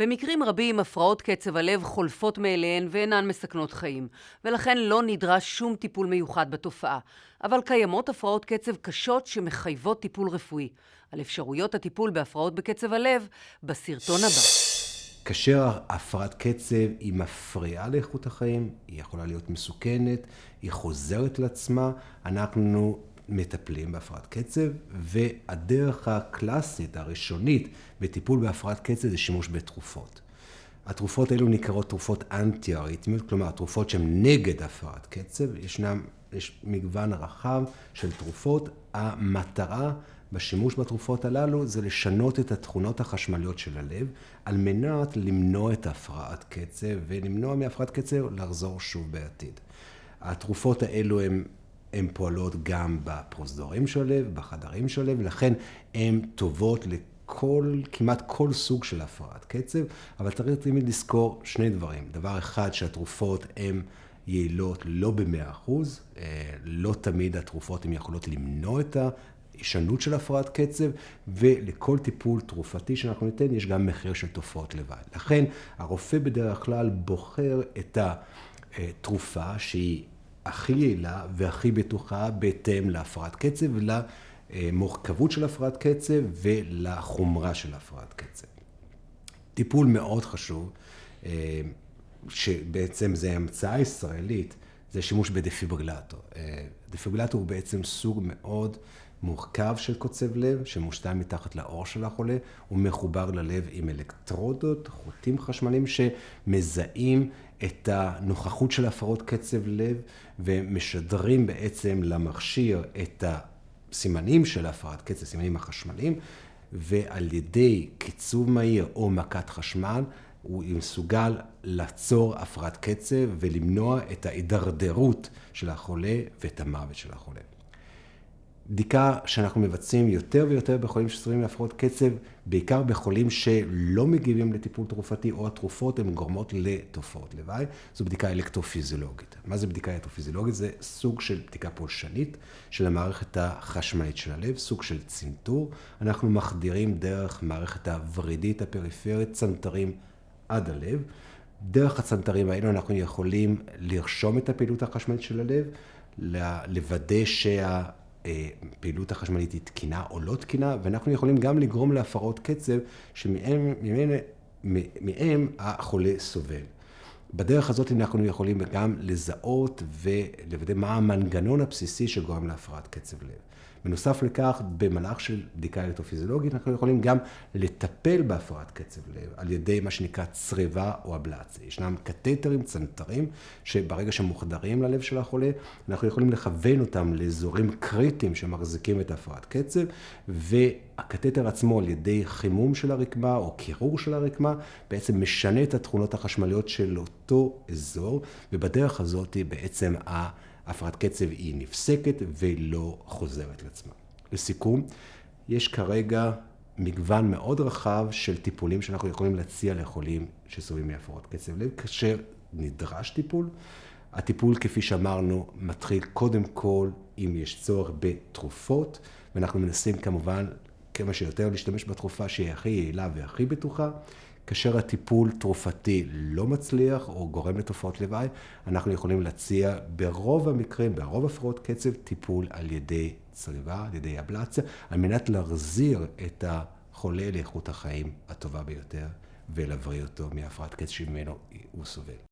במקרים רבים הפרעות קצב הלב חולפות מאליהן ואינן מסכנות חיים, ולכן לא נדרש שום טיפול מיוחד בתופעה. אבל קיימות הפרעות קצב קשות שמחייבות טיפול רפואי. על אפשרויות הטיפול בהפרעות בקצב הלב בסרטון הבא. כאשר הפרעת קצב היא מפריעה לאיכות החיים, היא יכולה להיות מסוכנת, היא חוזרת לעצמה, אנחנו מטפלים בהפרעת קצב, והדרך הקלאסית, הראשונית, בטיפול בהפרעת קצב זה שימוש בתרופות. התרופות האלו נקראות תרופות אנטי-אריתמיות, כלומר, תרופות שהן נגד הפרעת קצב. יש מגוון רחב של תרופות. המטרה בשימוש בתרופות הללו זה לשנות את התכונות החשמליות של הלב, על מנת למנוע את הפרעת קצב, ולמנוע מהפרעת קצב לחזור שוב בעתיד. התרופות האלו הן פועלות גם בפרוזדורים של הלב, בחדרים של הלב, ולכן הן טובות כמעט כל סוג של הפרעת קצב, אבל צריך תמיד לזכור שני דברים. דבר אחד, שהתרופות הן יעילות לא ב100%, לא תמיד התרופות הן יכולות למנוע את הישנות של הפרעת קצב, ולכל טיפול תרופתי שאנחנו ניתן יש גם מחיר של תופעות לוואי. לכן הרופא בדרך כלל בוחר את התרופה שהיא הכי יעילה והכי בטוחה בהתאם להפרעת קצב ולמורכבות של הפרעת קצב ולחומרה של הפרעת קצב. טיפול מאוד חשוב, שבעצם זה המצאה ישראלית, זה שימוש בדפיברילטור. דפיברילטור הוא בעצם סוג מאוד מורכב של קוצב לב, שמושתל מתחת לאור של החולה, הוא מחובר ללב עם אלקטרודות, חוטים חשמליים שמזהים את הנוכחות של הפרעות קצב לב, ומשדרים בעצם למכשיר את הסימנים של הפרעת קצב, סימנים החשמליים, ועל ידי קיצוב מהיר או מכת חשמל, הוא מסוגל לעצור הפרעת קצב ולמנוע את ההידרדרות של החולה ואת המוות של החולה. בדיקה שאנחנו מבצעים יותר ויותר בחולים שסובלים מהפרעות קצב, בעיקר בחולים שלא מגיבים לטיפול תרופתי או התרופות הן גורמות לתופעות לוואי, זו בדיקה אלקטרופיזיולוגית. מה זה בדיקה אלקטרופיזיולוגית? זה סוג של בדיקה פולשנית של המערכת החשמלית של הלב, סוג של צנתור. אנחנו מחדירים דרך מערכת הוורידית הפריפרית צנתרים עד הלב. דרך הצנתרים האלו אנחנו יכולים לרשום את הפעילות החשמלית של הלב, לוודא פעילות החשמלית היא תקינה או לא תקינה, ואנחנו יכולים גם לגרום להפרעות קצב שמהם החולה סובל. בדרך הזאת אנחנו יכולים גם לזהות ולוודא מה המנגנון הבסיסי שגורם להפרעת קצב לב. בנוסף לכך, במהלך של בדיקה אלקטרופיזיולוגית, אנחנו יכולים גם לטפל בהפרעת קצב לב על ידי מה שנקרא צריבה או אבלציה. ישנם קתטרים, צנתרים, שברגע שמוחדרים ללב של החולה, אנחנו יכולים לכוון אותם לאזורים קריטיים שמחזיקים את הפרעת קצב, והקתטר עצמו על ידי חימום של הרקמה או קירור של הרקמה, בעצם משנה את התכונות החשמליות של אותו אזור, ובדרך הזאת בעצם הפרעת קצב היא נפסקת ולא חוזרת לעצמה. לסיכום, יש כרגע מגוון מאוד רחב של טיפולים שאנחנו יכולים להציע לחולים שסובלים מהפרעות קצב לב, כאשר נדרש טיפול. הטיפול, כפי שאמרנו, מתחיל קודם כל אם יש צורך בתרופות, ואנחנו מנסים כמובן כמה שיותר להשתמש בתרופה שהיא הכי יעילה והכי בטוחה. כאשר הטיפול תרופתי לא מצליח או גורם לתופעות לוואי, אנחנו יכולים להציע ברוב המקרים, ברוב הפרעות קצב, טיפול על ידי צריבה, על ידי אבלציה, על מנת להחזיר את החולה לאיכות החיים הטובה ביותר ולהבריא אותו מהפרעת קצב שממנו הוא סובל.